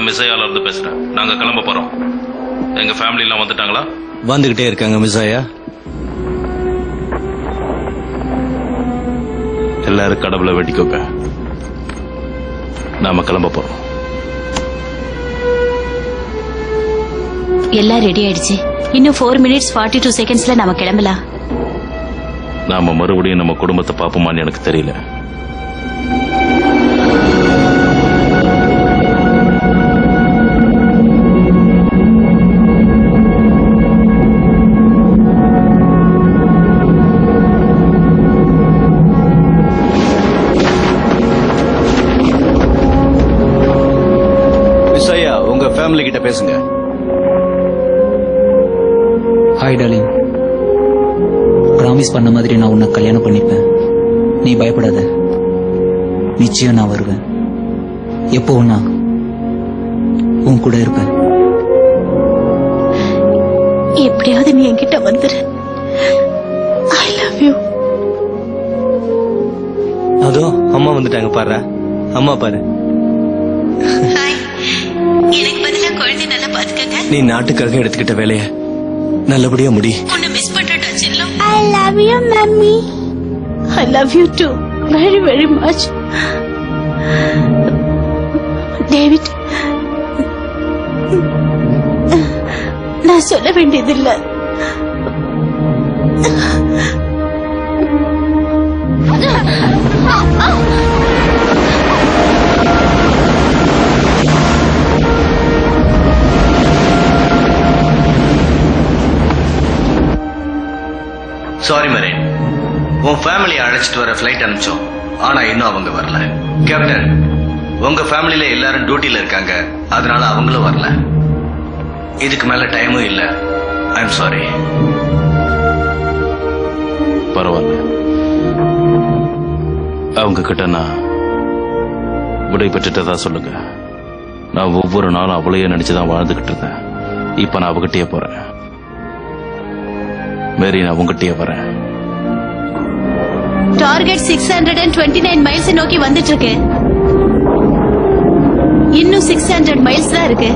மிஸ்ஸையால இருந்து பேசுறேன். நாங்க கிளம்ப போறோம். எங்க ஃபேமிலி எல்லாம் வந்துட்டாங்களா? வந்துகிட்டே இருக்காங்க மிஸ்ஸையா. எல்லாரும் கடவுளை வெட்டிக்கோங்க. நாம கிளம்ப போறோம். எல்லாம் ரெடி ஆயிடுச்சு. இன்னும் 4 minutes 42 secondsல நாம கிளம்பலாம். நாம மறுபடியும் நம்ம குடும்பத்தை பாப்போமான்னு எனக்கு தெரியல. ஃபேமிலி கிட்ட பேசுங்க. ஹாய் டார்லிங், ப்ராமிஸ் பண்ண மாதிரி நான் உன்னை கல்யாணம் பண்ணிப்பேன். நீ பயப்படாத, நிச்சயம் நான் வருவேன். எப்போ நான் உன் கூட இருப்பேன். எப்படியாவது நீ என்கிட்ட வந்துரு. ஐ லவ் யூ. அதோ அம்மா வந்துட்டாங்க பாரு. அம்மா பாரு. நீ நாட்டுக்காக எடுத்துக்கிட்ட வேலைய நல்லபடியா முடி. உன்னை மிஸ் பண்றேன் செல்லம். I love you mummy. I love you too very very much. David, நான் சொல்ல வேண்டியதில்லை. சாரி மரேன், உன் ஃபேமிலியை அழைச்சிட்டு வர ஃபிளைட் அனுப்பிச்சோம். ஆனா இன்னும் அவங்க வரல. கேப்டன், உங்க ஃபேமிலியில எல்லாரும் டியூட்டில இருக்காங்க, அதனால அவங்களும் வரல. இதுக்கு மேல டைமும் இல்ல. I am sorry. பரவாயில்ல, அவங்க கிட்ட நான் விடை பெற்றுட்டதா சொல்லுங்க. நான் ஒவ்வொரு நாளும் அவளையே நினைச்சுதான் வாழ்ந்துகிட்டு இருந்தேன். இப்ப நான் அவகிட்டயே போறேன். மேரி, நான் உங்ககிட்டயே வரேன். டார்கெட் 629 மைல்ஸ் நோக்கி வந்துட்டு இருக்கு. இன்னும் 600 மைல்ஸ் தான் இருக்கு.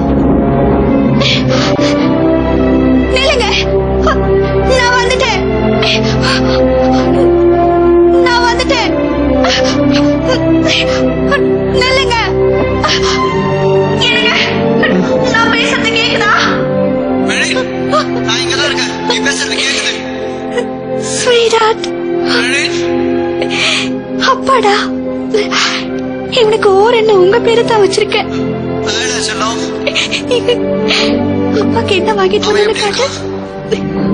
நில்லுங்க, நான் வந்துட்டேன். நான் வந்துட்டேன். நில்லுங்க. நான் பேசுறது கேக்குதா? நான் இங்கதான் இருக்கேன். நீ பேசுறது கேக்குது. ஸ்வீட்ஹார்ட், அப்பாடா, இவனுக்கு ஓர் என்ன உங்க பேரு தான் வச்சிருக்கேன். அப்பாக்கு என்ன வாங்கிட்டு வந்து காட்டு.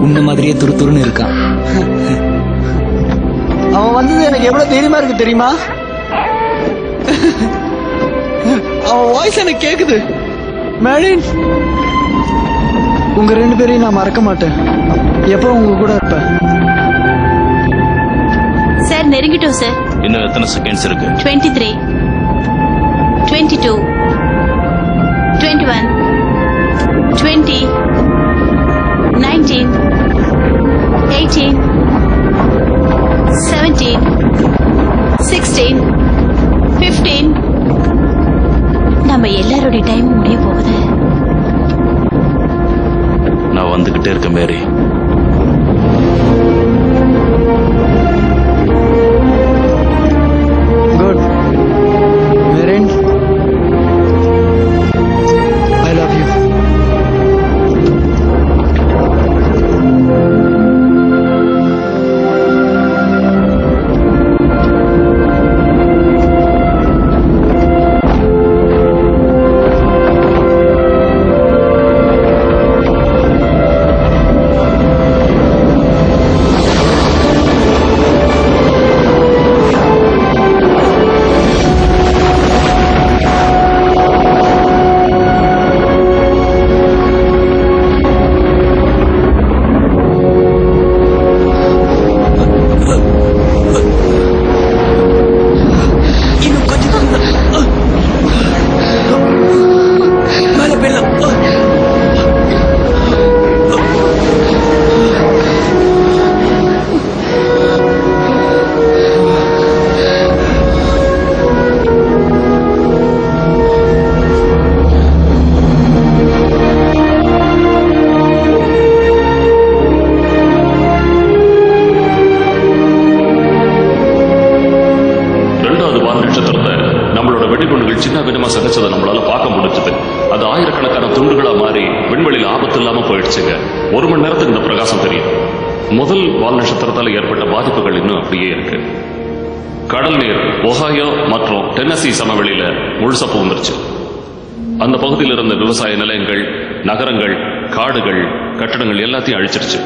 உன்ன மாதிரியே துருதுருன்னு இருக்கான். அவன் வந்தது எனக்கு எவ்வளவு தைரியமா இருக்கு தெரியுமா? அவன் வாய்ஸ் எனக்கு கேக்குது. மேரின், உங்க 2 பேரையும் நான் மறக்க மாட்டேன். எப்போ உங்க கூட இருப்பேன். சார், நெருங்கிட்டோம் சார். இன்னும் எத்தனை செகண்ட்ஸ் இருக்கு? 23, 22, 21, 20, 19, 18, 17, 16, 15. நம்ம எல்லாரோட டைம் முடிய போகுது. நான் வந்துகிட்டே இருக்கேன் Mary. Good morning, I love you. 1 மணி நேரத்துக்கு இந்த பிரகாசம் தெரியும். முதல் வால் நட்சத்திரத்தால் ஏற்பட்ட பாதிப்புகள் இன்னும் அப்படியே இருக்கு. கடல் நீர் ஒஹாயோ மற்றும் டென்னசி சமவெளியில முழுசா புகுந்துருச்சு. அந்த பகுதியில் இருந்த விவசாய நிலையங்கள், நகரங்கள், காடுகள், கட்டடங்கள் எல்லாத்தையும் அழிச்சிருச்சு.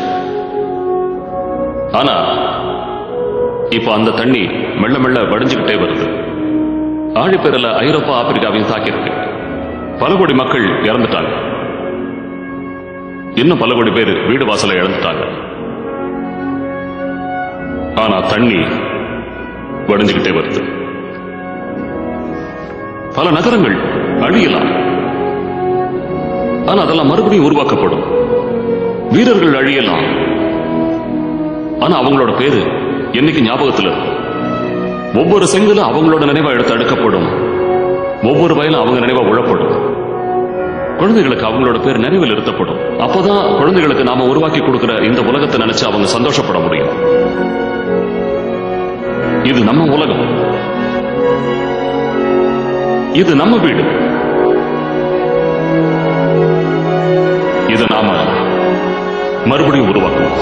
ஆனா இப்ப அந்த தண்ணி மெல்ல மெல்ல வடிஞ்சுக்கிட்டே வருது. ஆழிப்பேரல ஐரோப்பா, ஆப்பிரிக்காவையும் தாக்கியிருக்கு. பல கோடி மக்கள் இறந்துட்டாங்க. இன்னும் பல கோடி பேர் வீடு வாசலை இழந்துட்டாங்க. ஆனா தண்ணி வடிஞ்சுக்கிட்டே வருது. பல நகரங்கள் அழியலாம், ஆனா அதெல்லாம் மறுபடியும் உருவாக்கப்படும். வீரர்கள் அழியலாம், ஆனா அவங்களோட பேரு என்னைக்கு ஞாபகத்தில் இருக்கும். ஒவ்வொரு செங்கலும் அவங்களோட நினைவா எடுத்து அடுக்கப்படும். ஒவ்வொரு வயலும் அவங்க நினைவா உழப்படும். குழந்தைகளுக்கு அவங்களோட பேர் நினைவில் இருத்தப்படும். அப்பதான் குழந்தைகளுக்கு நாம உருவாக்கி கொடுக்கிற இந்த உலகத்தை நினைச்சு அவங்க சந்தோஷப்பட முடியும். இது நம்ம உலகம், இது நம்ம வீடு. இதை நாம மறுபடியும் உருவாக்கணும்.